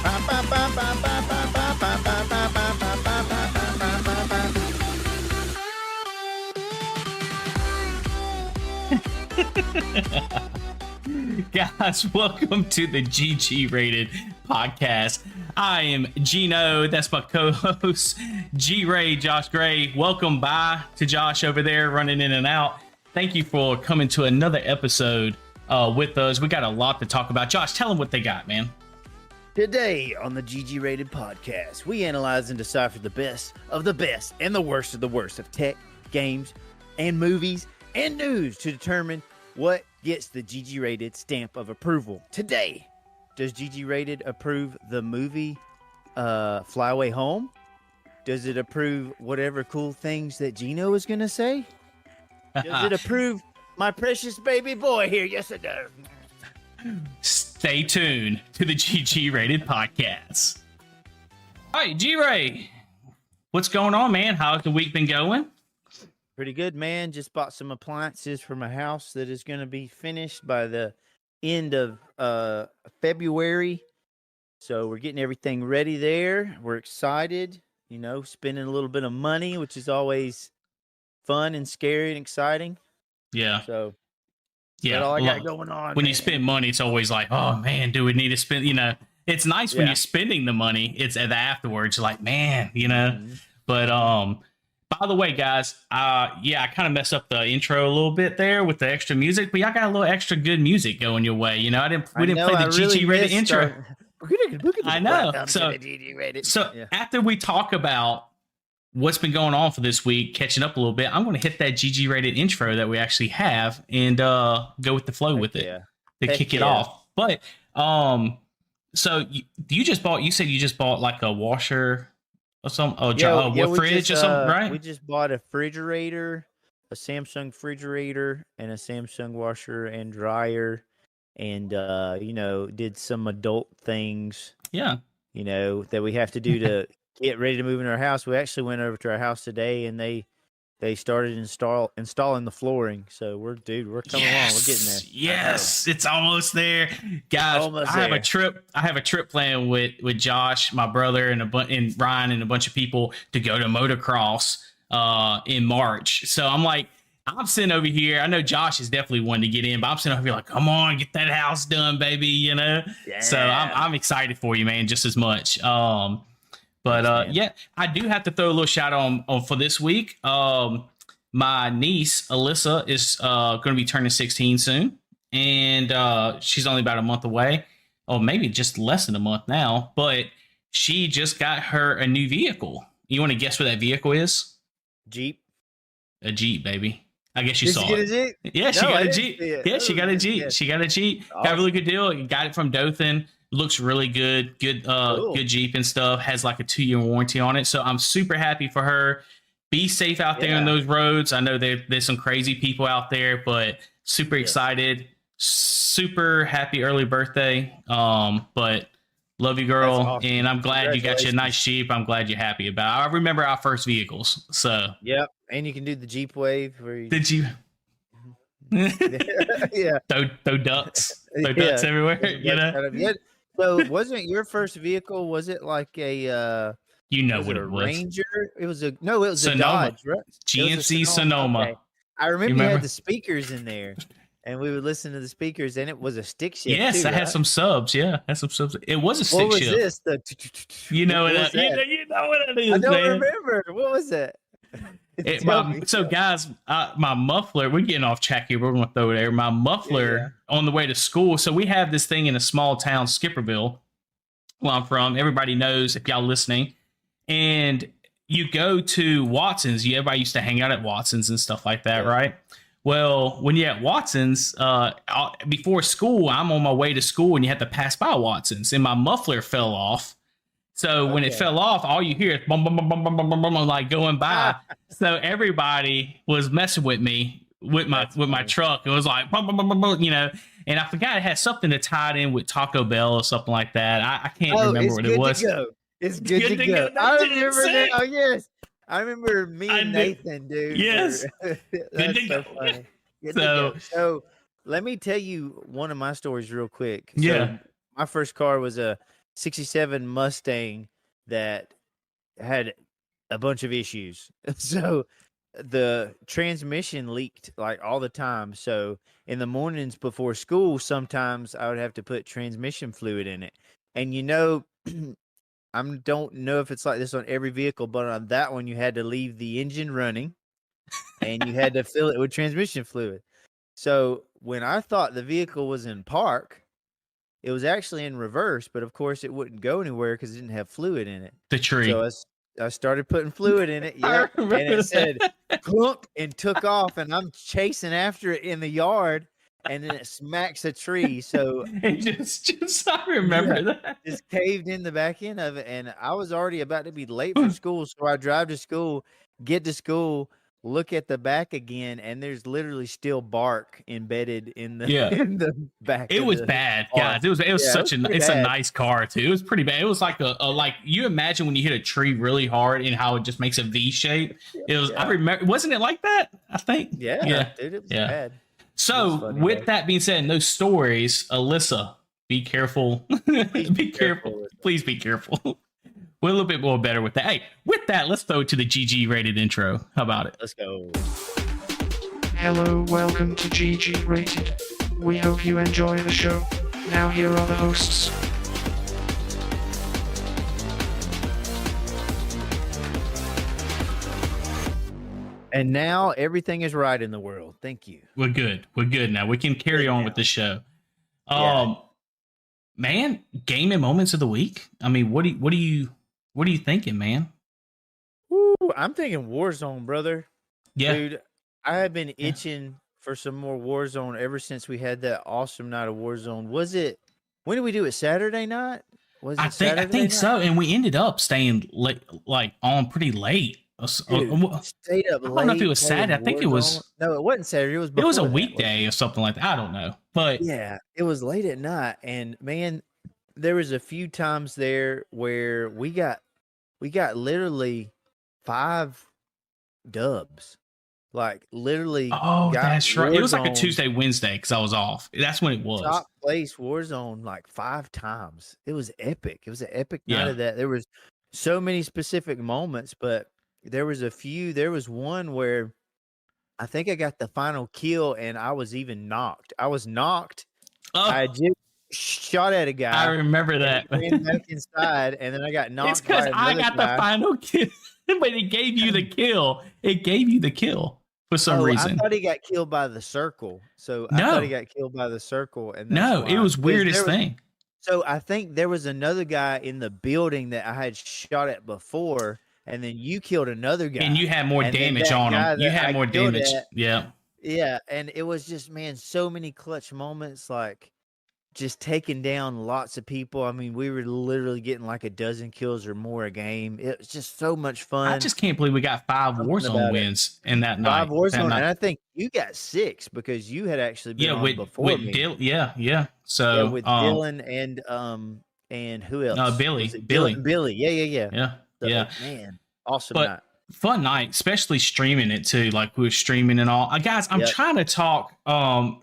Guys, welcome to the GGrated podcast. I am Gino. That's my co-host, G-Ray, Josh Gray. Welcome by to Josh over there running in and out. Thank you for coming to another episode with us. We got a lot to talk about. Josh, tell them what they got, man. Today on the GGrated podcast, we analyze and decipher the best of the best and the worst of tech, games, and movies and news to determine what gets the GGrated stamp of approval. Today, does GGrated approve the movie Fly Away Home? Does it approve whatever cool things that Gino is going to say? Does it approve my precious baby boy here? Yes, it does. Stay tuned to the GGrated podcast. All right, G-Ray, what's going on, man? How's the week been going? Pretty good, man. Just bought some appliances for my house that is going to be finished by the end of February. So we're getting everything ready there. We're excited, you know, spending a little bit of money, which is always fun and scary and exciting. Yeah. So yeah, that's all I got going on. When you spend money, it's always like, oh man, do we need to spend? You know, it's nice when you're spending the money. It's afterwards, like, man, you know. Mm-hmm. But by the way, guys, I kind of messed up the intro a little bit there with the extra music, but y'all got a little extra good music going your way. You know, we didn't play the GGrated intro. I know. So after we talk about what's been going on for this week, catching up a little bit, I'm going to hit that GGrated intro that we actually have and go with the flow with it to kick it off. But so you said you just bought like a washer or some fridge or something, right? We just bought a refrigerator, a Samsung refrigerator, and a Samsung washer and dryer, and did some adult things. Yeah, you know, that we have to do to get ready to move in our house. We actually went over to our house today, and they started installing the flooring. So we're coming along. We're getting there. Yes, it's almost there, guys. I have a trip planned with Josh, my brother, and Ryan and a bunch of people to go to motocross in March. So I'm sitting over here. I know Josh is definitely one to get in, but I'm sitting over here like, come on, get that house done, baby. You know. Yeah. So I'm excited for you, man, just as much. But I do have to throw a little shout out on for this week. My niece, Alyssa, is going to be turning 16 soon. And she's only about a month away. Or maybe just less than a month now. But she just got her a new vehicle. You want to guess what that vehicle is? Jeep. A Jeep, baby. I guess you saw it. A Jeep? Yeah, she got a Jeep. Yeah, she got a Jeep. Yeah. She got a Jeep. Awesome. Got a really good deal. Got it from Dothan. Looks really good. Good Jeep and stuff. Has like a 2-year warranty on it. So I'm super happy for her. Be safe out there on those roads. I know there's some crazy people out there, but super excited. Super happy early birthday. But love you, girl. Awesome. And I'm glad you got your nice Jeep. I'm glad you're happy about it. I remember our first vehicles. So yep. And you can do the Jeep wave where you did you throw ducks. Throw ducks everywhere. You know? So wasn't your first vehicle, was it like a you know what it was? Ranger? It was a Dodge, right? GMC Sonoma. Okay. I remember you had the speakers in there, and we would listen to the speakers, and it was a stick shift. Yes, too, I had some subs. Yeah, I had some subs. It was a stick shift. What was this? You know what it is, I don't remember. What was it? So guys, my muffler, we're getting off track here, we're going to throw it there. My muffler on the way to school. So we have this thing in a small town, Skipperville, where I'm from. Everybody knows if y'all listening. And you go to Watson's. Everybody used to hang out at Watson's and stuff like that, right? Well, when you're at Watson's, before school, I'm on my way to school and you have to pass by Watson's. And my muffler fell off. So when it fell off, all you hear is bum, bum, bum, bum, bum, bum, bum, bum, like going by. So everybody was messing with me with my truck. It was like, bum, bum, bum, bum, bum, you know, and I forgot it had something to tie it in with Taco Bell or something like that. I can't remember what it was. It's good to go. I remember that. Oh, yes. I remember me and Nathan, dude. Yes. That's so funny. So let me tell you one of my stories real quick. So my first car was a '67 Mustang that had a bunch of issues. So the transmission leaked like all the time. So in the mornings before school, sometimes I would have to put transmission fluid in it. And I don't know if it's like this on every vehicle, but on that one, you had to leave the engine running and you had to fill it with transmission fluid. So when I thought the vehicle was in park, it was actually in reverse, but of course it wouldn't go anywhere because it didn't have fluid in it. The tree. So I started putting fluid in it. Yeah, and it said clunk and took off, and I'm chasing after it in the yard, and then it smacks a tree. So it just I remember that. Just caved in the back end of it, and I was already about to be late for school. So I drive to school, get to school, look at the back again, and there's literally still bark embedded in the in the back. It was bad, guys. It was it's a nice car too. It was pretty bad. It was like a like you imagine when you hit a tree really hard and how it just makes a V shape. It was I remember, wasn't it like that? I think. Yeah. Dude, it was bad. So funny, with that being said, in those stories, Alyssa, be careful. Be careful. Please be careful. We're a little bit more better with that. Hey, with that, let's throw it to the GG rated intro. How about it? Let's go. Hello, welcome to GG Rated. We hope you enjoy the show. Now here are the hosts. And now everything is right in the world. Thank you. We're good. We're good now. We can carry on with the show. Man, game and moments of the week. I mean, what are you thinking, man? Woo, I'm thinking Warzone, brother. Yeah. Dude, I have been itching for some more Warzone ever since we had that awesome night of Warzone. When did we do it? Saturday night? I think so. And we ended up staying late, like on pretty late. Dude, stayed up late. I don't know if it was Saturday. I think it was. No, it wasn't Saturday. It was a weekday or something like that. I don't know. But yeah, it was late at night. And man, there was a few times there where we got literally 5 dubs. Like literally. Oh, that's right. It was like a Tuesday, Wednesday because I was off. That's when it was. Top place Warzone like 5 times. It was epic. It was an epic night of that. There was so many specific moments, but there was a few. There was one where I think I got the final kill and I was even knocked. I was knocked. Oh. I just shot at a guy. I remember that. Ran back inside, and then I got knocked. It's because I got the final kill, but it gave you the kill. It gave you the kill for some reason. I thought he got killed by the circle. So I thought he got killed by the circle. And no, it was weirdest thing. So I think there was another guy in the building that I had shot at before. And then you killed another guy. And you had more damage on him. You had more damage. Yeah. Yeah. And it was just, man, so many clutch moments, like just taking down lots of people. I mean, we were literally getting like a dozen kills or more a game. It was just so much fun. I just can't believe we got 5 Warzone wins in that night. 5 Warzone. And I think you got 6 because you had actually been on before me. Yeah. So with Dylan and who else? Billy. Billy. Yeah. So, yeah, man, awesome but night. Fun night, especially streaming it too. Like we were streaming and all. Guys, I'm trying to talk. Can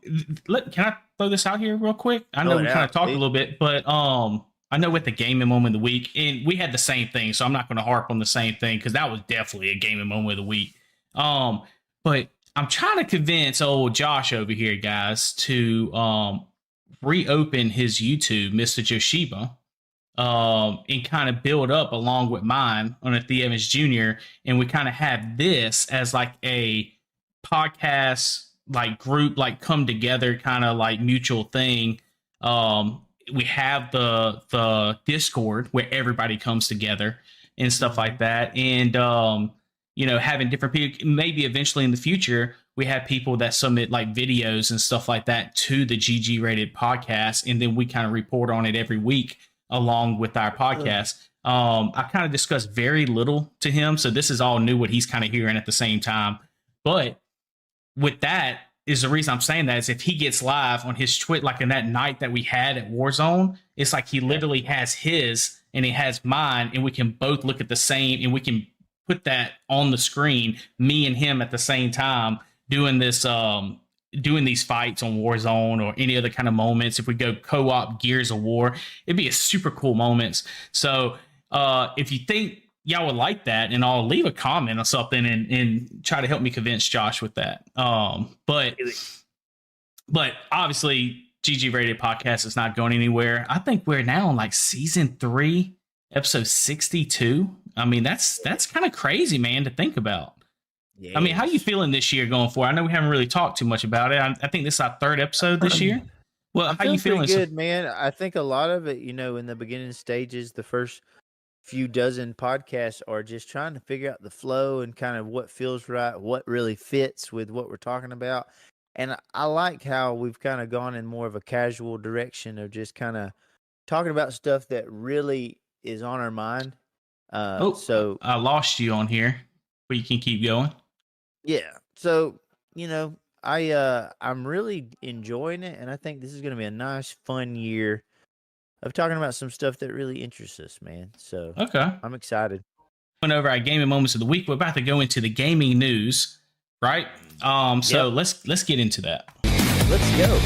I throw this out here real quick? I know we kind of talked a little bit, but I know with the gaming moment of the week, and we had the same thing, so I'm not going to harp on the same thing because that was definitely a gaming moment of the week. But I'm trying to convince old Josh over here, guys, to reopen his YouTube, Mr. Joshiba. And kind of build up along with mine on a The Evans Jr. And we kind of have this as like a podcast, like group, like come together kind of like mutual thing. We have the Discord where everybody comes together and stuff like that. And, having different people, maybe eventually in the future, we have people that submit like videos and stuff like that to the GG Rated podcast. And then we kind of report on it every week along with our podcast. I kind of discussed very little to him. So this is all new, what he's kind of hearing at the same time. But with that is the reason I'm saying that is if he gets live on his Twitch, like in that night that we had at Warzone, it's like he literally has his and he has mine and we can both look at the same and we can put that on the screen, me and him at the same time doing this doing these fights on Warzone or any other kind of moments. If we go co-op Gears of War, it'd be a super cool moments. So if you think y'all would like that, and I'll leave a comment or something and try to help me convince Josh with that. But obviously GG Rated Podcast is not going anywhere. I think we're now on like season 3, episode 62. I mean, that's kind of crazy, man, to think about. Yes. I mean, how are you feeling this year going forward? I know we haven't really talked too much about it. I think this is our 3rd episode this year. Well, how are you feeling? Good, man. I think a lot of it, in the beginning stages, the first few dozen podcasts are just trying to figure out the flow and kind of what feels right, what really fits with what we're talking about. And I like how we've kind of gone in more of a casual direction of just kind of talking about stuff that really is on our mind. So I lost you on here, but you can keep going. Yeah. So, I'm really enjoying it, and I think this is going to be a nice, fun year of talking about some stuff that really interests us, man. So, okay, I'm excited. Went over our gaming moments of the week. We're about to go into the gaming news, right? So let's get into that. Let's go.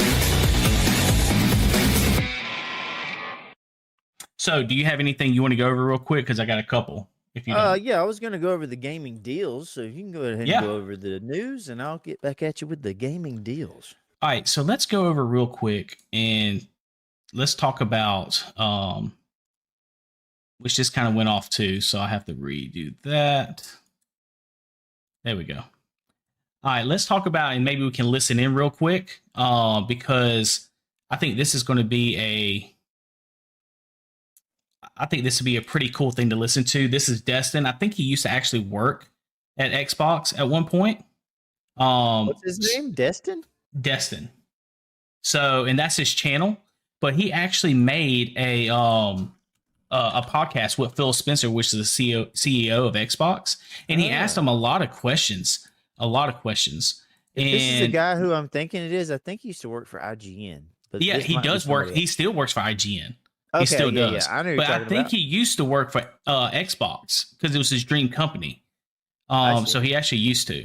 So, do you have anything you want to go over real quick? Because I got a couple. If you yeah, I was going to go over the gaming deals, so you can go ahead and go over the news, and I'll get back at you with the gaming deals. All right, so let's go over real quick, and let's talk about which just kind of went off too, so I have to redo that. There we go. All right, let's talk about, and maybe we can listen in real quick, because I think this is going to be I think this would be a pretty cool thing to listen to. This is Destin. I think he used to actually work at Xbox at one point. What's his name? Destin? Destin. So, and that's his channel. But he actually made a podcast with Phil Spencer, which is the CEO of Xbox, and he asked him a lot of questions. If this is the guy who I'm thinking it is, I think he used to work for IGN. But yeah, he does work. He still works for IGN. Okay, he still does. Yeah, I know but I think he used to work for Xbox because it was his dream company. So he actually used to.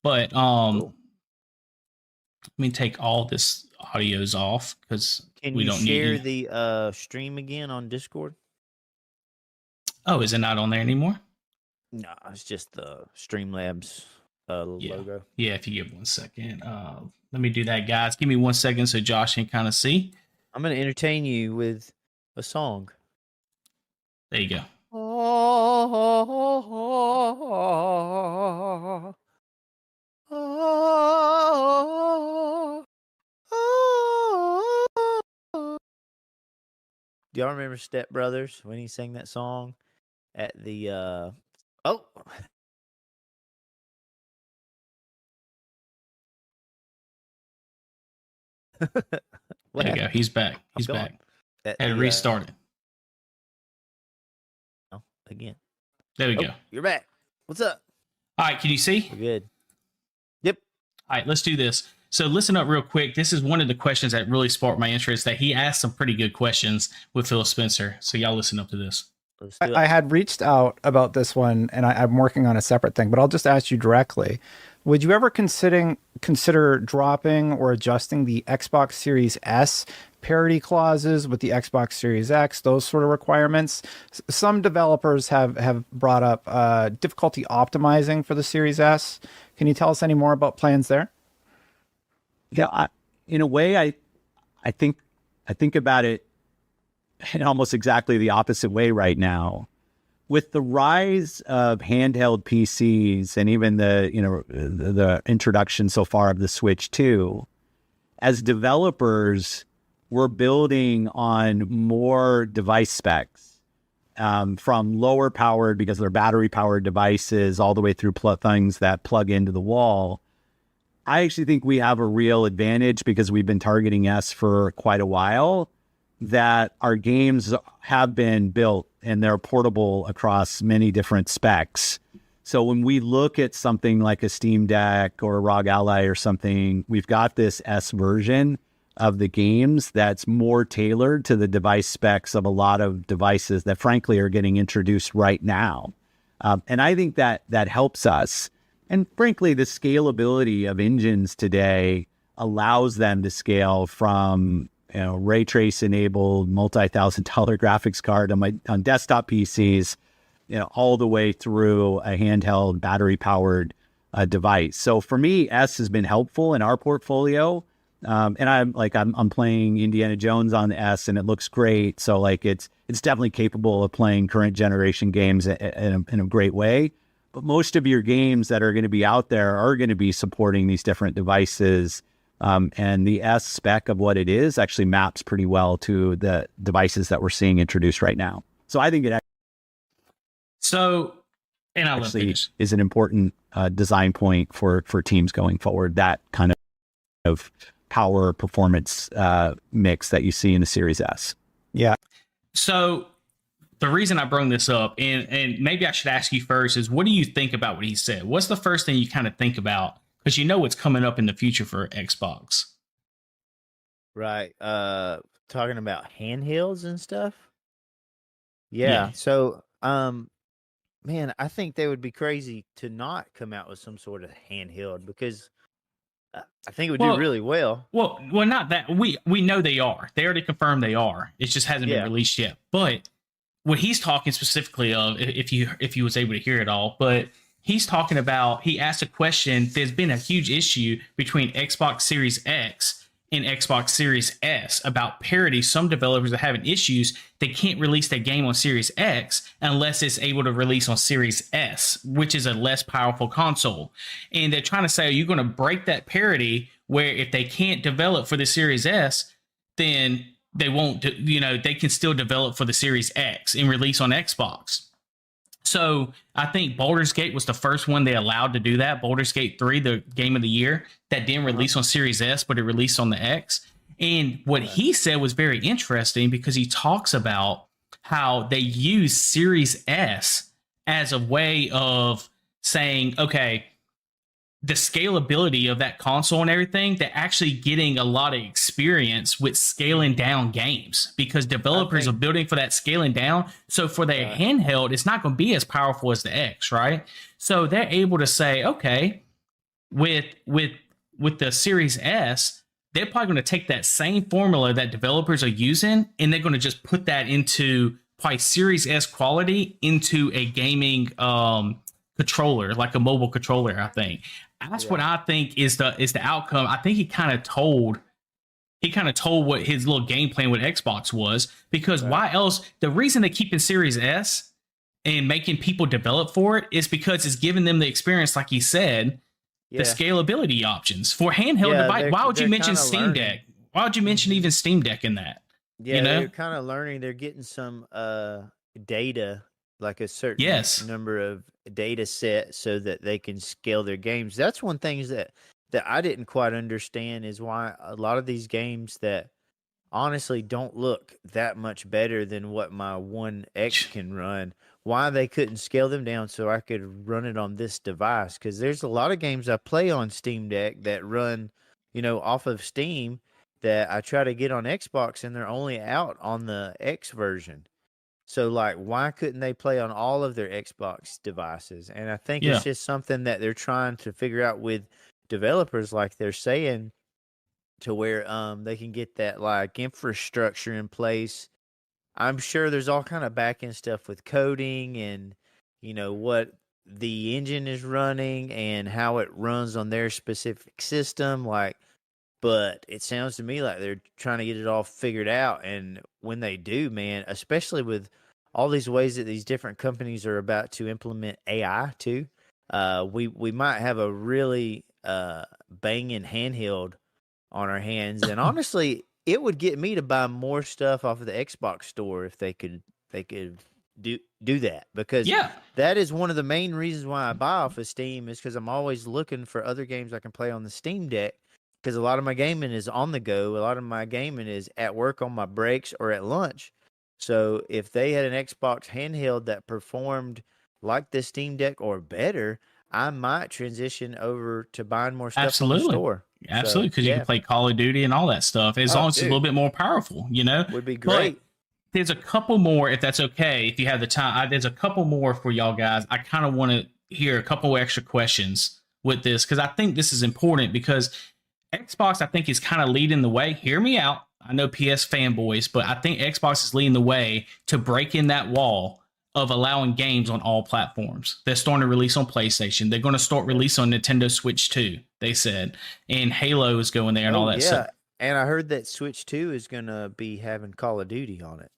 But cool. Let me take all this audios off because we don't need. Can you share the stream again on Discord? Oh, is it not on there anymore? No, it's just the Streamlabs logo. Yeah, if you give 1 second. Let me do that, guys. Give me 1 second so Josh can kind of see. I'm going to entertain you with a song. There you go. Do y'all remember Step Brothers when he sang that song at the There you go. He's back. He's back. And restarted. Again. There we go. You're back. What's up? All right. Can you see? We're good. Yep. All right. Let's do this. So listen up real quick. This is one of the questions that really sparked my interest, that he asked some pretty good questions with Phil Spencer. So y'all listen up to this. I had reached out about this one, and I'm working on a separate thing, but I'll just ask you directly. Would you ever consider dropping or adjusting the Xbox Series S parity clauses with the Xbox Series X, those sort of requirements? Some developers have brought up difficulty optimizing for the Series S. Can you tell us any more about plans there? Yeah, in a way, I think about it in almost exactly the opposite way right now. With the rise of handheld PCs and even the introduction so far of the Switch 2, as developers, we're building on more device specs, from lower powered, because they're battery powered devices, all the way through things that plug into the wall. I actually think we have a real advantage because we've been targeting S for quite a while, that our games have been built and they're portable across many different specs. So when we look at something like a Steam Deck or a ROG Ally or something, we've got this S version of the games that's more tailored to the device specs of a lot of devices that frankly are getting introduced right now. And I think that helps us. And frankly, the scalability of engines today allows them to scale from ray trace enabled multi-$1,000 graphics card on desktop PCs, all the way through a handheld battery powered device. So for me, S has been helpful in our portfolio. And I'm playing Indiana Jones on the S, and it looks great. So like it's definitely capable of playing current generation games in a great way. But most of your games that are going to be out there are going to be supporting these different devices. And the S spec of what it is actually maps pretty well to the devices that we're seeing introduced right now. So I think it actually is an important design point for teams going forward, that kind of power performance mix that you see in the Series S. Yeah. So the reason I bring this up, and maybe I should ask you first, is what do you think about what he said? What's the first thing you kind of think about? Because what's coming up in the future for Xbox. Right. Talking about handhelds and stuff. Yeah. So, man, I think they would be crazy to not come out with some sort of handheld, because I think it would do really well. Well, not that. We know they are. They already confirmed they are. It just hasn't been released yet. But what he's talking specifically of, if you was able to hear it all, but he's talking about, he asked a question. There's been a huge issue between Xbox Series X and Xbox Series S about parity. Some developers are having issues. They can't release their game on Series X unless it's able to release on Series S, which is a less powerful console. And they're trying to say, are you going to break that parity where if they can't develop for the Series S, then they won't, they can still develop for the Series X and release on Xbox. So I think Baldur's Gate was the first one they allowed to do that. Baldur's Gate 3, the game of the year, that didn't release on Series S, but it released on the X. And what he said was very interesting, because he talks about how they use Series S as a way of saying, okay, the scalability of that console and everything, they're actually getting a lot of experience with scaling down games, because developers are building for that scaling down. So for their handheld, it's not going to be as powerful as the X, right? So they're able to say, okay, with the Series S, they're probably going to take that same formula that developers are using, and they're going to just put that into probably Series S quality into a gaming controller, like a mobile controller, I think. That's what I think is the outcome. I think he kind of told what his little game plan with Xbox was, because why else? The reason they keep in Series S and making people develop for it is because it's giving them the experience, like he said, the scalability options for handheld device. Why would you mention Steam Deck? Why would you mention even Steam Deck in that? Yeah, they're kind of learning. They're getting some data, like a certain number of data set, so that they can scale their games. That's one thing that I didn't quite understand, is why a lot of these games that honestly don't look that much better than what my One X can run, why they couldn't scale them down so I could run it on this device. Because there's a lot of games I play on Steam Deck that run, off of Steam, that I try to get on Xbox, and they're only out on the X version. So, like, why couldn't they play on all of their Xbox devices? And I think it's just something that they're trying to figure out with developers, like they're saying, to where they can get that, like, infrastructure in place. I'm sure there's all kind of back-end stuff with coding and, what the engine is running and how it runs on their specific system. But it sounds to me like they're trying to get it all figured out. And when they do, man, especially with all these ways that these different companies are about to implement AI too, we might have a really banging handheld on our hands. And honestly, it would get me to buy more stuff off of the Xbox store if they could do that, because that is one of the main reasons why I buy off of Steam, is because I'm always looking for other games I can play on the Steam Deck. Because a lot of my gaming is on the go. A lot of my gaming is at work on my breaks or at lunch. So if they had an Xbox handheld that performed like the Steam Deck or better, I might transition over to buying more stuff from the store. Absolutely, because you can play Call of Duty and all that stuff, as long as it's a little bit more powerful, Would be great. But there's a couple more, if that's okay, if you have the time. There's a couple more for y'all guys. I kind of want to hear a couple extra questions with this because I think this is important because Xbox, I think, is kind of leading the way. Hear me out. I know PS fanboys, but I think Xbox is leading the way to break in that wall of allowing games on all platforms. They're starting to release on PlayStation. They're going to start release on Nintendo Switch 2, they said. And Halo is going there and all that stuff. And I heard that Switch 2 is going to be having Call of Duty on it.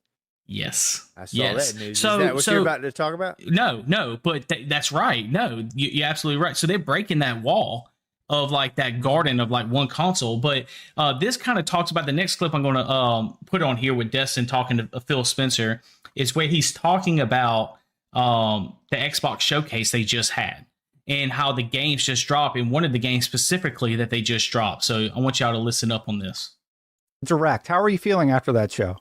Yes. I saw that news. So, is that what you're about to talk about? No, but that's right. No, you're absolutely right. So they're breaking that wall of like that garden of like one console. But this kind of talks about the next clip I'm going to put on here with Destin talking to Phil Spencer is where he's talking about the Xbox showcase they just had and how the games just dropped, and one of the games specifically that they just dropped. So I want y'all to listen up on this. Direct. How are you feeling after that show?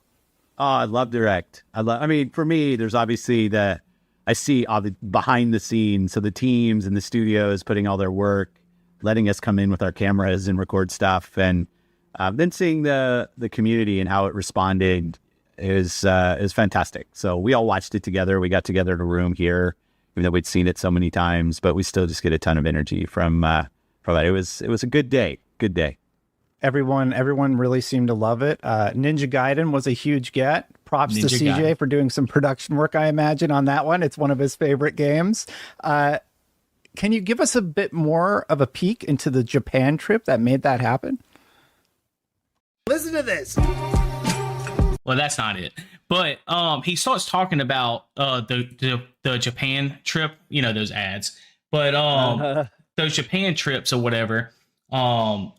Oh, I love Direct. I mean, for me, there's obviously I see all the behind the scenes. So the teams and the studios putting all their work, letting us come in with our cameras and record stuff. And then seeing the community and how it responded is fantastic. So we all watched it together. We got together in a room here, even though we'd seen it so many times, but we still just get a ton of energy from it. It was a good day. Good day. Everyone really seemed to love it. Ninja Gaiden was a huge get. Props to CJ Gaiden for doing some production work, I imagine, on that one. It's one of his favorite games. Can you give us a bit more of a peek into the Japan trip that made that happen? Listen to this. Well, that's not it. But he starts talking about the Japan trip, you know, those ads. But those Japan trips or whatever. And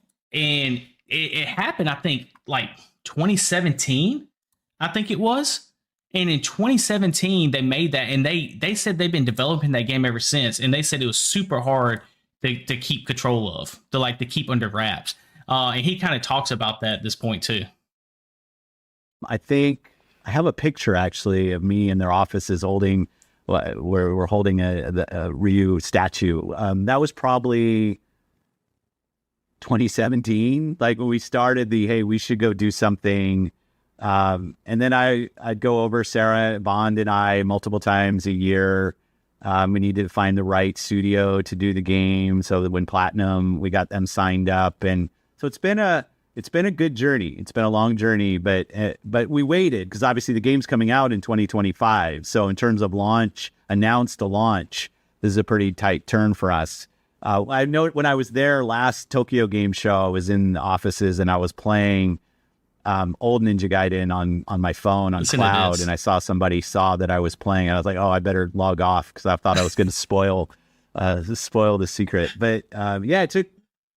it happened, I think, like 2017, I think it was. And in 2017, they made that, and they said they've been developing that game ever since. And they said it was super hard to keep control of, to keep under wraps. And he kind of talks about that at this point too. I think I have a picture actually of me in their offices holding, where we're holding a Ryu statue. That was probably 2017, like when we started hey, we should go do something. And then I'd go over, Sarah, Bond, and I multiple times a year. We needed to find the right studio to do the game. So that when Platinum, we got them signed up. And so it's been a good journey. It's been a long journey, but we waited because obviously the game's coming out in 2025. So in terms of announced to launch, this is a pretty tight turn for us. I know when I was there last Tokyo Game Show, I was in the offices and I was playing old Ninja Gaiden on my phone on cloud, and I saw somebody saw that I was playing, and I was like, oh, I better log off because I thought I was going to spoil the secret. But yeah, it took.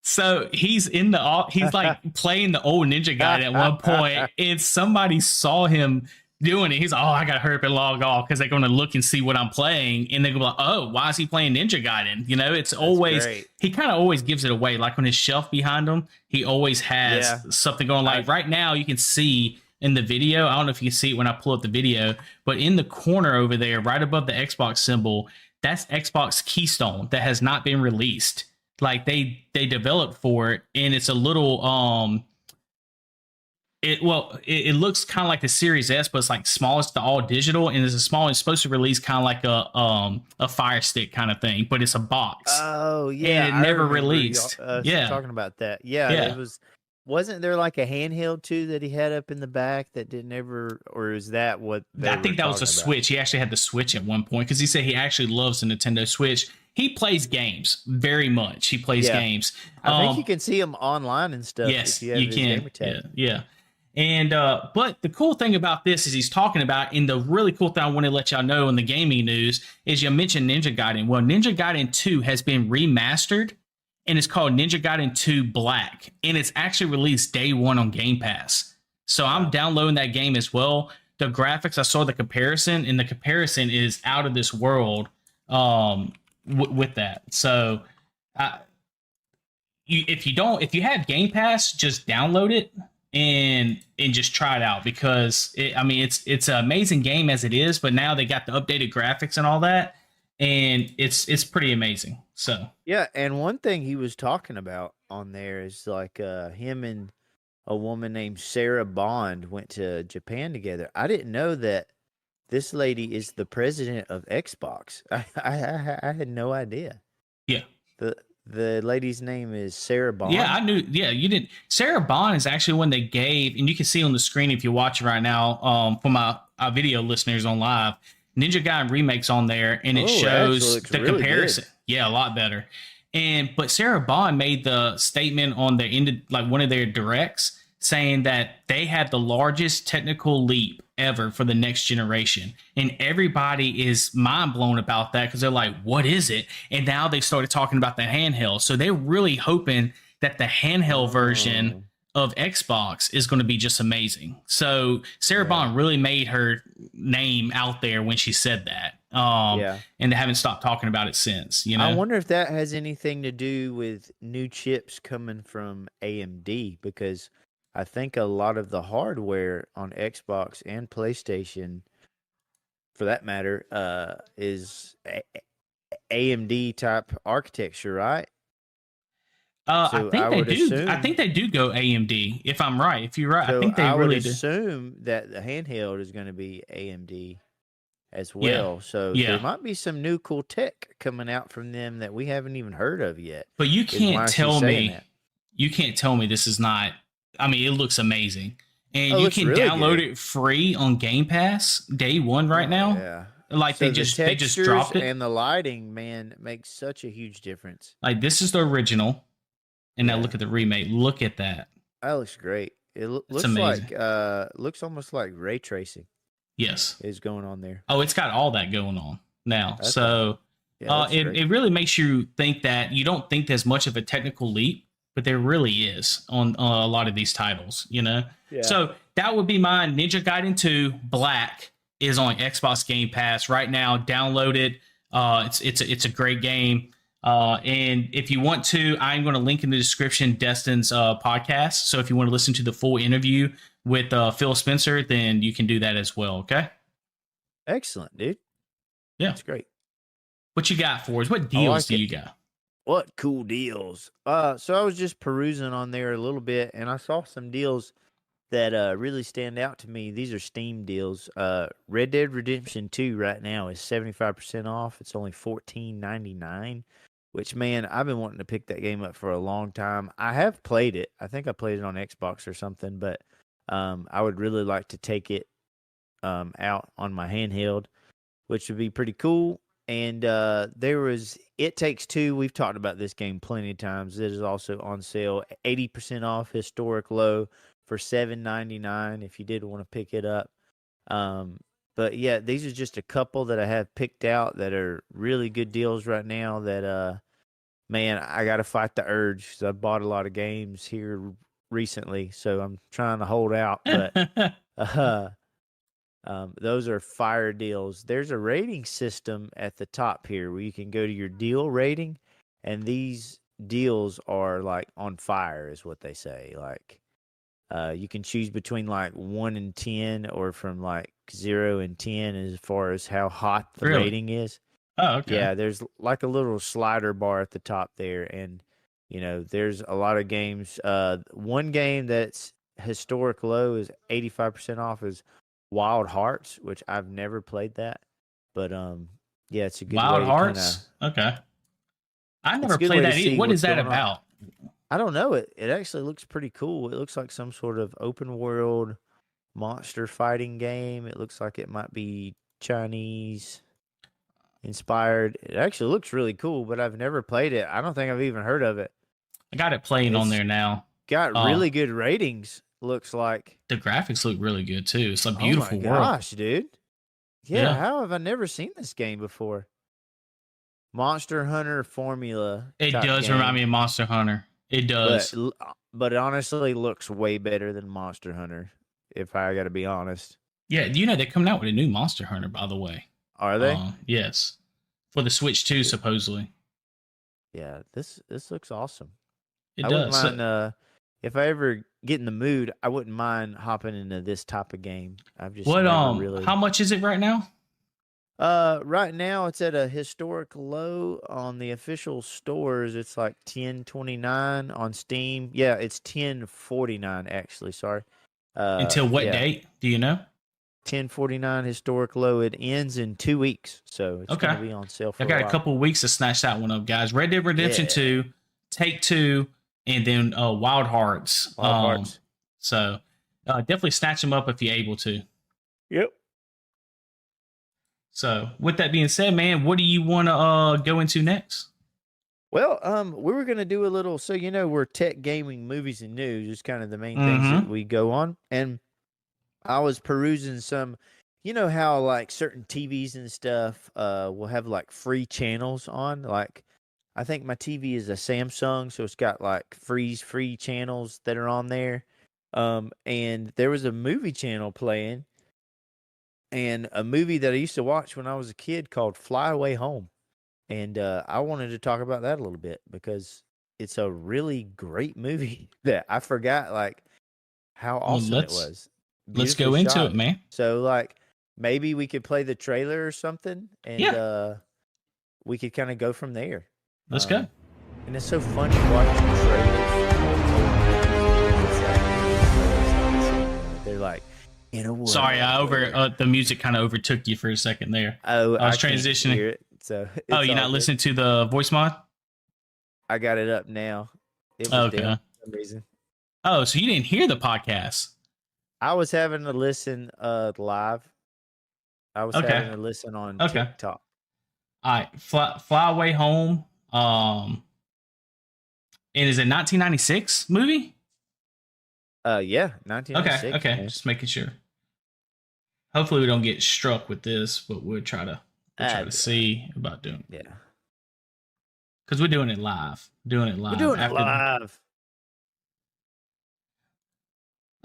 So he's he's like playing the old Ninja Gaiden at one point, and somebody saw him doing it. He's like, oh, I gotta hurry up and log off because they're gonna look and see what I'm playing, and they go like, oh, why is he playing Ninja Gaiden? You know, it's always he kind of always gives it away. Like on his shelf behind him, he always has something going. Like right now, you can see in the video. I don't know if you can see it when I pull up the video, but in the corner over there, right above the Xbox symbol, that's Xbox Keystone that has not been released. Like they developed for it, and it's a little it looks kind of like the Series S, but it's like small. It's the all digital, and it's supposed to release kind of like a Fire Stick kind of thing, but it's a box. Oh yeah, and it never released. Talking about that. Yeah, it was. Wasn't there like a handheld too that he had up in the back that didn't ever, or is that what? I think that was a Switch. He actually had the Switch at one point because he said he actually loves the Nintendo Switch. He plays games very much. He plays games. I think you can see him online and stuff. Yes, you can. Yeah. And but the cool thing about this is he's talking about, and the really cool thing I want to let y'all know in the gaming news is you mentioned Ninja Gaiden. Well, Ninja Gaiden 2 has been remastered, and it's called Ninja Gaiden 2 Black, and it's actually released day one on Game Pass. So I'm downloading that game as well. The graphics, I saw the comparison, and the comparison is out of this world with that. So if you have Game Pass, just download it and just try it out because it's an amazing game as it is, but now they got the updated graphics and all that, and it's pretty amazing. So yeah, and one thing he was talking about on there is like him and a woman named Sarah Bond went to Japan together. I didn't know that this lady is the president of Xbox. I had no idea. Yeah. The lady's name is Sarah Bond. Yeah, I knew. Yeah, you didn't. Sarah Bond is actually one they gave, and you can see on the screen if you're watching right now. For my video listeners on live, Ninja Gaiden remakes on there, and it shows the really comparison. Good. Yeah, a lot better. But Sarah Bond made the statement on the end of like one of their directs saying that they had the largest technical leap ever for the next generation. And everybody is mind blown about that because they're like, what is it? And now they started talking about the handheld. So they're really hoping that the handheld version of Xbox is going to be just amazing. So Sarah Bond really made her name out there when she said that. And they haven't stopped talking about it since. You know, I wonder if that has anything to do with new chips coming from AMD, because I think a lot of the hardware on Xbox and PlayStation, for that matter, is AMD type architecture, right? I think they do. I think they do go AMD. If I'm right, if you're right, I think they really do. I would assume that the handheld is going to be AMD as well. So there might be some new cool tech coming out from them that we haven't even heard of yet. But you can't tell me. You can't tell me this is not. I mean, it looks amazing, and you can really download it free on Game Pass day one right now. Yeah, like so they just dropped it, and the lighting, man, makes such a huge difference. Like this is the original, and now look at the remake. Look at that. That looks great. It looks like looks almost like ray tracing. Yes, is going on there. Oh, it's got all that going on now. So it really makes you think that you don't think there's much of a technical leap. But there really is on a lot of these titles, you know? Yeah. So that would be mine. Ninja Gaiden 2 Black is on Xbox Game Pass right now. Download it. It's a great game. And if you want to, I'm going to link in the description Destin's podcast. So if you want to listen to the full interview with Phil Spencer, then you can do that as well, okay? Excellent, dude. Yeah. That's great. What you got for us? What deals do you got? What cool deals. So I was just perusing on there a little bit, and I saw some deals that really stand out to me. These are Steam deals. Red Dead Redemption 2 right now is 75% off. It's only $14.99, which, man, I've been wanting to pick that game up for a long time. I have played it. I think I played it on Xbox or something, but I would really like to take it out on my handheld, which would be pretty cool. And there was It Takes Two. We've talked about this game plenty of times. It is also on sale, 80% off, historic low for $7.99 if you did want to pick it up. But yeah, these are just a couple that I have picked out that are really good deals right now. That man, I got to fight the urge because I bought a lot of games here recently, so I'm trying to hold out. But those are fire deals. There's a rating system at the top here where you can go to your deal rating, and these deals are like on fire is what they say. Like you can choose between like 1 and 10 or from like 0 and 10 as far as how hot the rating is. Oh, okay. Yeah, there's like a little slider bar at the top there, and you know, there's a lot of games. One game that's historic low is 85% off is Wild Hearts, which I've never played that, but yeah, it's a good Wild Hearts. Okay, I never played that either. What is that about? I don't know. It actually looks pretty cool. It looks like some sort of open world monster fighting game. It looks like it might be Chinese inspired. It actually looks really cool, but I've never played it. I don't think I've even heard of it. I got it playing on there now. Got really good ratings. Looks like the graphics look really good too. It's a beautiful world. Gosh, dude. Yeah, how have I never seen this game before? Monster Hunter formula. It does remind me of Monster Hunter. It does. But it honestly looks way better than Monster Hunter, if I got to be honest. Yeah, you know they're coming out with a new Monster Hunter, by the way. Are they? Yes, for the Switch 2, supposedly. Yeah, this looks awesome. It does. Wouldn't mind, if I ever get in the mood, I wouldn't mind hopping into this type of game. I've just really. How much is it right now? Right now it's at a historic low on the official stores. It's like $10.29 on Steam. Yeah, it's $10.49 actually. Sorry. Until what date? Do you know? 1049 historic low. It ends in 2 weeks, so it's Okay. going to be on sale for I a got a while. couple of weeks to snatch that one up, guys. Red Dead Redemption Yeah. 2, Take Two, and then Wild Hearts. Wild Hearts. So definitely snatch them up if you're able to. Yep. So with that being said, man, what do you want to go into next? Well, we were going to do a little, so we're tech, gaming, movies, and news is kind of the main things that we go on. And I was perusing some, how like certain TVs and stuff will have like free channels on. Like, I think my TV is a Samsung, so it's got like free channels that are on there. And there was a movie channel playing, and a movie that I used to watch when I was a kid called Fly Away Home. And I wanted to talk about that a little bit because it's a really great movie that I forgot like how awesome it was. Let's go Beautifully into shot. it, man. So like maybe we could play the trailer or something, and we could kind of go from there. Let's go. And it's so funny watching trailers. They're like, in a world. Sorry, the music kind of overtook you for a second there. Oh, I was can't transitioning. hear it, so You're not listening to the voice mod? I got it up now. It was Okay. down for some reason. Oh, so you didn't hear the podcast? I was having to listen live. I was having to listen on TikTok. All right, Fly Away Home. And is it 1996 movie? Yeah, 1996. Okay, man. just making sure. Hopefully we don't get struck with this, but we'll try to see about doing. Yeah, because we're doing it live. We're doing it live.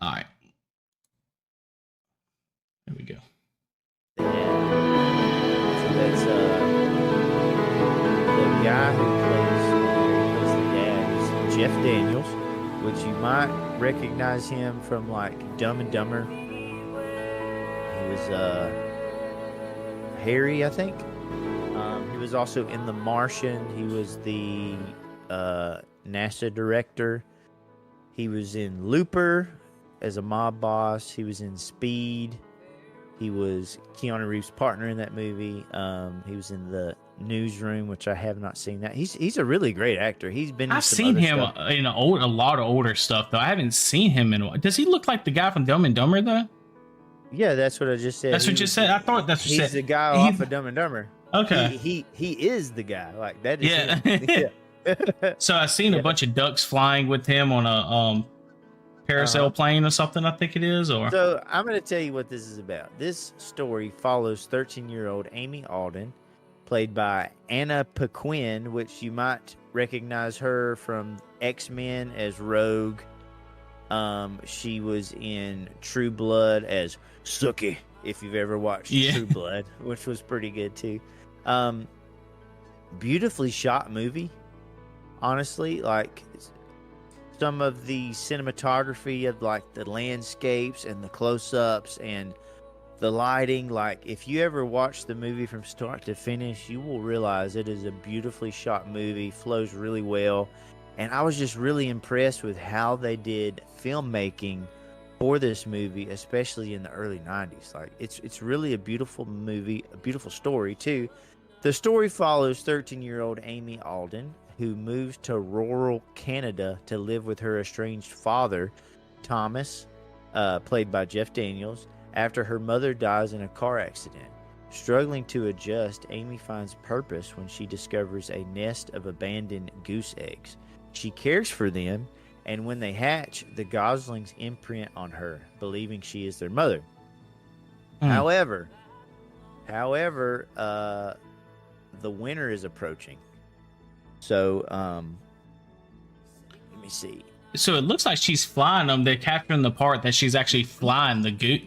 All right, there we go. Yeah. So that's the guy who plays the dad is Jeff Daniels, which you might recognize him from like Dumb and Dumber. He was Harry, I think. He was also in The Martian. He was the NASA director. He was in Looper as a mob boss. He was in Speed. He was Keanu Reeves' partner in that movie. He was in The Newsroom, which I have not seen that. He's a really great actor. He's been. I've seen him in a lot of older stuff though. I haven't seen him in. Does he look like the guy from Dumb and Dumber though? Yeah, that's what I just said. That's what you said. I thought that's what you said. He's the guy off of Dumb and Dumber. Okay. He is the guy. Like that is Yeah. him. Yeah. So I seen a bunch of ducks flying with him on a parasail plane or something. I think it is. Or so I'm going to tell you what this is about. This story follows 13-year-old Amy Alden, played by Anna Paquin, which you might recognize her from X-Men as Rogue. She was in True Blood as Sookie, if you've ever watched True Blood, which was pretty good too. Beautifully shot movie. Honestly, like some of the cinematography of like the landscapes and the close-ups and the lighting, like if you ever watch the movie from start to finish, you will realize it is a beautifully shot movie, flows really well. And I was just really impressed with how they did filmmaking for this movie, especially in the early 90s. Like it's really a beautiful movie, a beautiful story too. The story follows 13-year-old Amy Alden, who moves to rural Canada to live with her estranged father, Thomas, played by Jeff Daniels, after her mother dies in a car accident. Struggling to adjust, Amy finds purpose when she discovers a nest of abandoned goose eggs. She cares for them, and when they hatch, the goslings imprint on her, believing she is their mother. However, the winter is approaching. So, let me see. So it looks like she's flying them. They're capturing the part that she's actually flying the geese.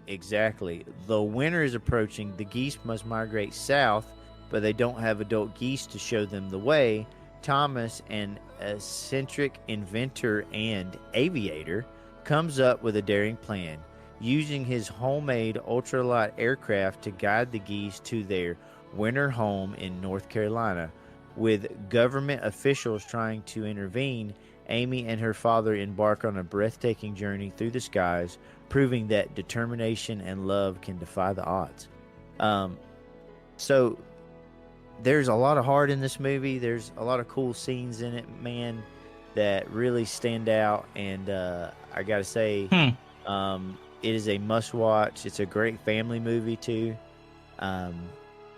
Exactly. The winter is approaching. The geese must migrate south, but they don't have adult geese to show them the way. Thomas, an eccentric inventor and aviator, comes up with a daring plan, using his homemade ultralight aircraft to guide the geese to their winter home in North Carolina. With government officials trying to intervene, Amy and her father embark on a breathtaking journey through the skies, proving that determination and love can defy the odds. So there's a lot of heart in this movie. There's a lot of cool scenes in it, man, that really stand out. And I gotta say, it is a must-watch. It's a great family movie too, and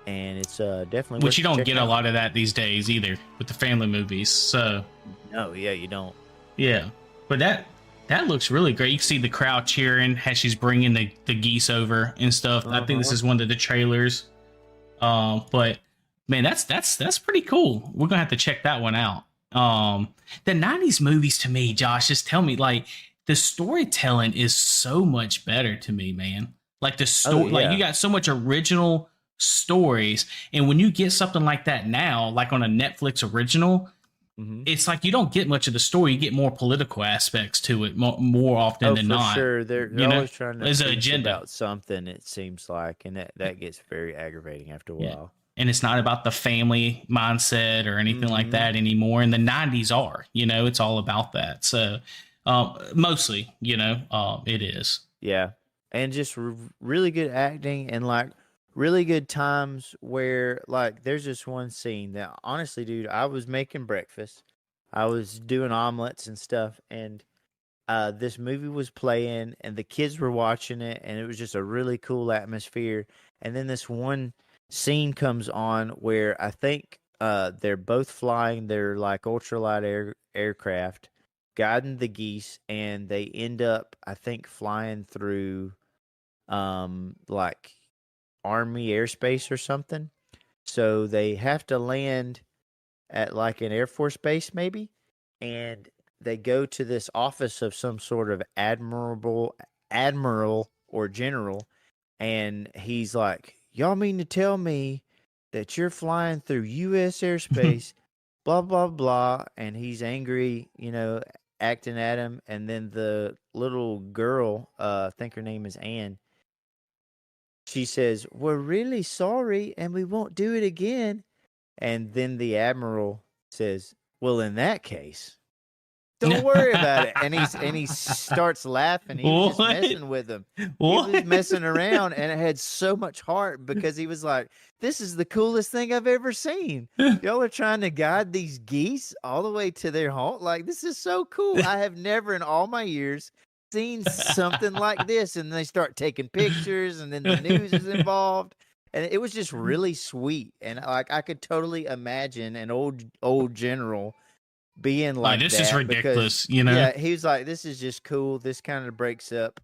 it's definitely. Which you don't get a lot of that these days either with the family movies. So. No, yeah, you don't. Yeah, but that looks really great. You can see the crowd cheering as she's bringing the geese over and stuff. I think this is one of the trailers. But man, that's pretty cool. We're gonna have to check that one out. The 90s movies to me, Josh, just tell me, like, the storytelling is so much better to me, man. Like the story, like you got so much original stories, and when you get something like that now, like on a Netflix original, it's like you don't get much of the story. You get more political aspects to it more often than not. Sure, they're always trying to there's an think agenda about something. It seems like, and that gets very aggravating after a while. And it's not about the family mindset or anything like that anymore. And the 90s are, it's all about that. So mostly, it is. Yeah. And just really good acting and like really good times where like there's this one scene that honestly, dude, I was making breakfast. I was doing omelets and stuff. And this movie was playing and the kids were watching it. And it was just a really cool atmosphere. And then this one scene comes on where I think they're both flying their like ultralight aircraft, guiding the geese, and they end up, I think, flying through like Army airspace or something. So they have to land at like an Air Force base maybe, and they go to this office of some sort of admiral or general, and he's like, y'all mean to tell me that you're flying through U.S. airspace, blah, blah, blah. And he's angry, acting at him. And then the little girl, I think her name is Anne, she says, we're really sorry and we won't do it again. And then the admiral says, well, in that case, don't worry about it. And he starts laughing. He was just messing with him. What? He was messing around, and it had so much heart because he was like, this is the coolest thing I've ever seen. Y'all are trying to guide these geese all the way to their home. Like, this is so cool. I have never in all my years seen something like this. And they start taking pictures, and then the news is involved. And it was just really sweet. And like I could totally imagine an old general being like this that is ridiculous, because, yeah, he was like, this is just cool. This kind of breaks up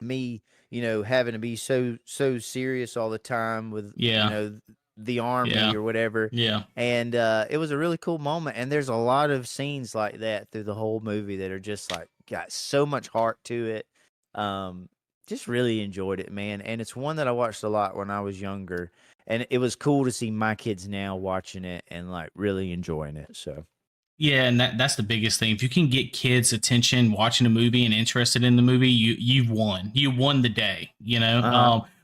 me, having to be so serious all the time with the army or whatever. Yeah. And it was a really cool moment. And there's a lot of scenes like that through the whole movie that are just like got so much heart to it. Just really enjoyed it, man. And it's one that I watched a lot when I was younger. And it was cool to see my kids now watching it and like really enjoying it. So yeah, and that's the biggest thing. If you can get kids' attention watching a movie and interested in the movie, you've won. You won the day.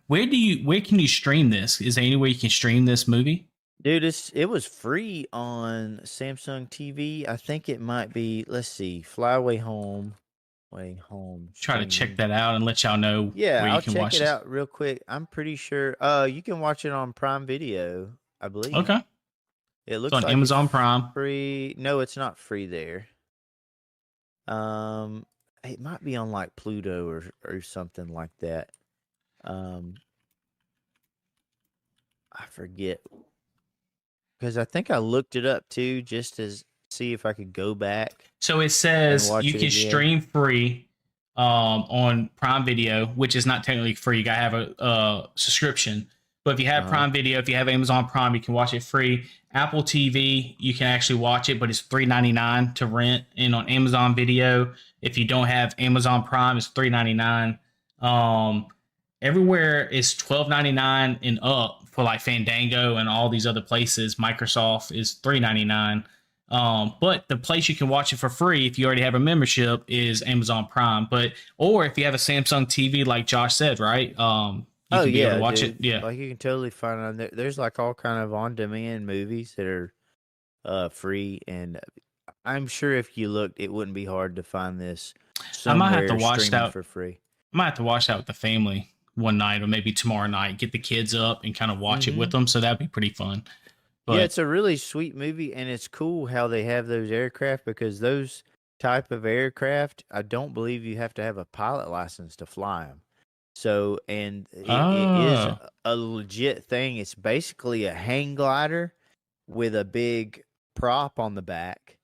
Where can you stream this? Is there any way you can stream this movie? Dude, it was free on Samsung TV. I think it might be. Let's see, Fly Away Home. Way home. Try to check that out and let y'all know. Yeah, where you I'll can check watch it this. out real quick. I'm pretty sure. You can watch it on Prime Video, I believe. Okay. It looks on like Amazon Prime. Free. No, it's not free there. It might be on like Pluto or something like that. I forget because I think I looked it up too, just to see if I could go back. So it says you can stream free on Prime Video, which is not technically free. You gotta have a subscription. But if you have Prime Video, if you have Amazon Prime, you can watch it free. Apple TV, you can actually watch it, but it's $3.99 to rent. And on Amazon Video, if you don't have Amazon Prime, it's $3.99. Everywhere is $12.99 and up for like Fandango and all these other places. Microsoft is $3.99. But the place you can watch it for free if you already have a membership is Amazon Prime. Or if you have a Samsung TV, like Josh said, right? You can be able to watch it. Yeah. Like you can totally find it on there. There's like all kind of on-demand movies that are free, and I'm sure if you looked, it wouldn't be hard to find this I might have somewhere to watch streaming that for free. I might have to watch that with the family one night or maybe tomorrow night. Get the kids up and kind of watch it with them. So that'd be pretty fun. But Yeah, it's a really sweet movie, and it's cool how they have those aircraft because those type of aircraft, I don't believe you have to have a pilot license to fly them. So, and it is a legit thing. It's basically a hang glider with a big prop on the back,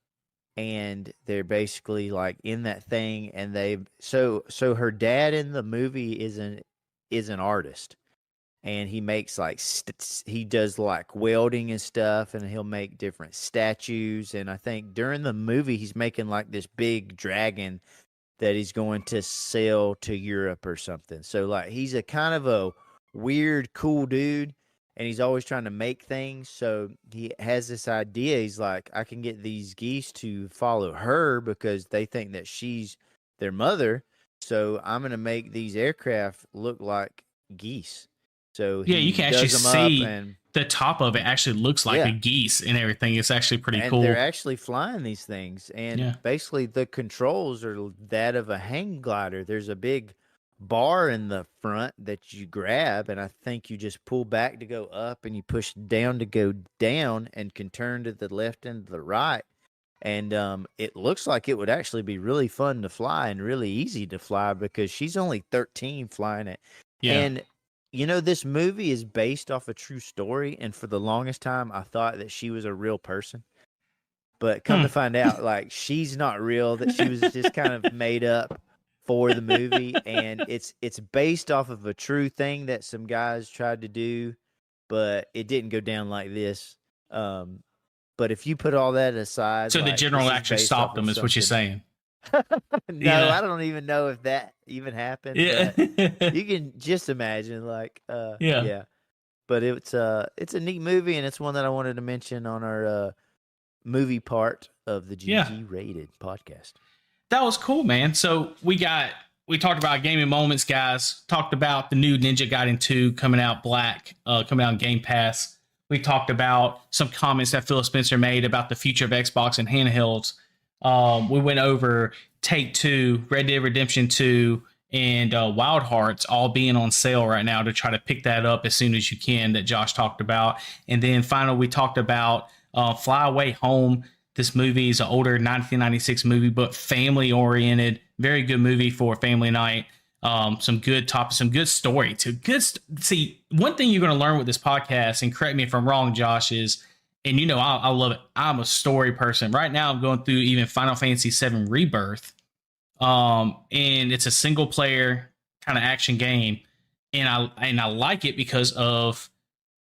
and they're basically like in that thing. And so her dad in the movie is an artist, and he makes like he does like welding and stuff, and he'll make different statues. And I think during the movie he's making like this big dragon that he's going to sell to Europe or something. So like he's a kind of a weird cool dude, and he's always trying to make things. So he has this idea. He's like, I can get these geese to follow her because they think that she's their mother. So I'm going to make these aircraft look like geese. So yeah, you can actually see the top of it actually looks like a geese and everything. It's actually pretty cool. They're actually flying these things. And basically the controls are that of a hang glider. There's a big bar in the front that you grab, and I think you just pull back to go up, and you push down to go down, and can turn to the left and to the right. And it looks like it would actually be really fun to fly and really easy to fly because she's only 13 flying it. Yeah. And you know, this movie is based off a true story, and for the longest time, I thought that she was a real person. But come to find out, like, she's not real, that she was just kind of made up for the movie, and it's based off of a true thing that some guys tried to do, but it didn't go down like this. But if you put all that aside... So the general actually stopped them, is what you're saying? No, I don't even know if that even happened. Yeah. You can just imagine, like, yeah. But it's a neat movie, and it's one that I wanted to mention on our movie part of the GGrated podcast. That was cool, man. So we talked about gaming moments, guys. Talked about the new Ninja Gaiden 2 coming out coming out on Game Pass. We talked about some comments that Phil Spencer made about the future of Xbox and handhelds. We went over Take-Two, Red Dead Redemption 2, and Wild Hearts all being on sale right now to try to pick that up as soon as you can, that Josh talked about. And then finally, we talked about Fly Away Home. This movie is an older 1996 movie, but family-oriented. Very good movie for a family night. Some good topics, some good story. See, one thing you're going to learn with this podcast, and correct me if I'm wrong, Josh, is... And, you know, I love it. I'm a story person. Right now, I'm going through even Final Fantasy VII Rebirth. And it's a single player kind of action game. And I like it because of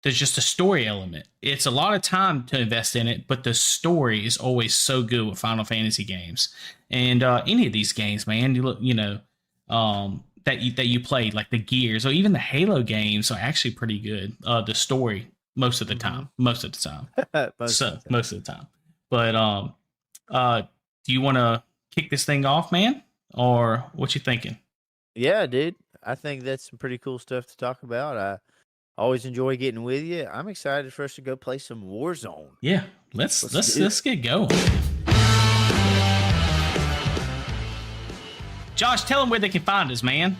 there's just a story element. It's a lot of time to invest in it, but the story is always so good with Final Fantasy games. And any of these games, man, that you played, like the Gears or even the Halo games are actually pretty good. The story. Most of the time. Most of the time. But do you want to kick this thing off, man? Or what you thinking? Yeah, dude. I think that's some pretty cool stuff to talk about. I always enjoy getting with you. I'm excited for us to go play some Warzone. Yeah, let's get going. Josh, tell them where they can find us, man.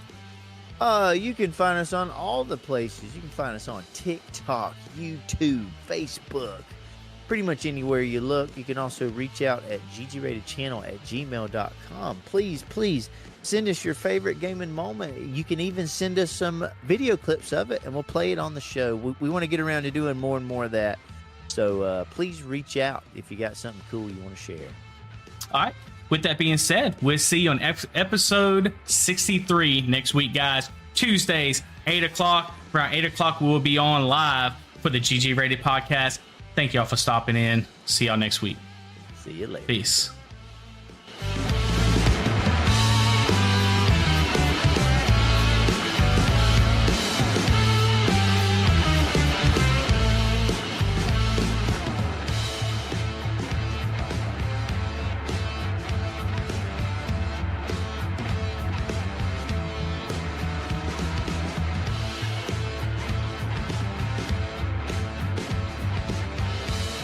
You can find us on all the places. You can find us on TikTok, YouTube, Facebook, pretty much anywhere you look. You can also reach out at ggratedchannel@gmail.com. Please send us your favorite gaming moment. You can even send us some video clips of it, and we'll play it on the show. We want to get around to doing more and more of that. So please reach out if you got something cool you want to share. All right. With that being said, we'll see you on episode 63 next week, guys. Tuesdays, 8 o'clock. Around 8 o'clock, we will be on live for the GGrated podcast. Thank y'all for stopping in. See y'all next week. See you later. Peace.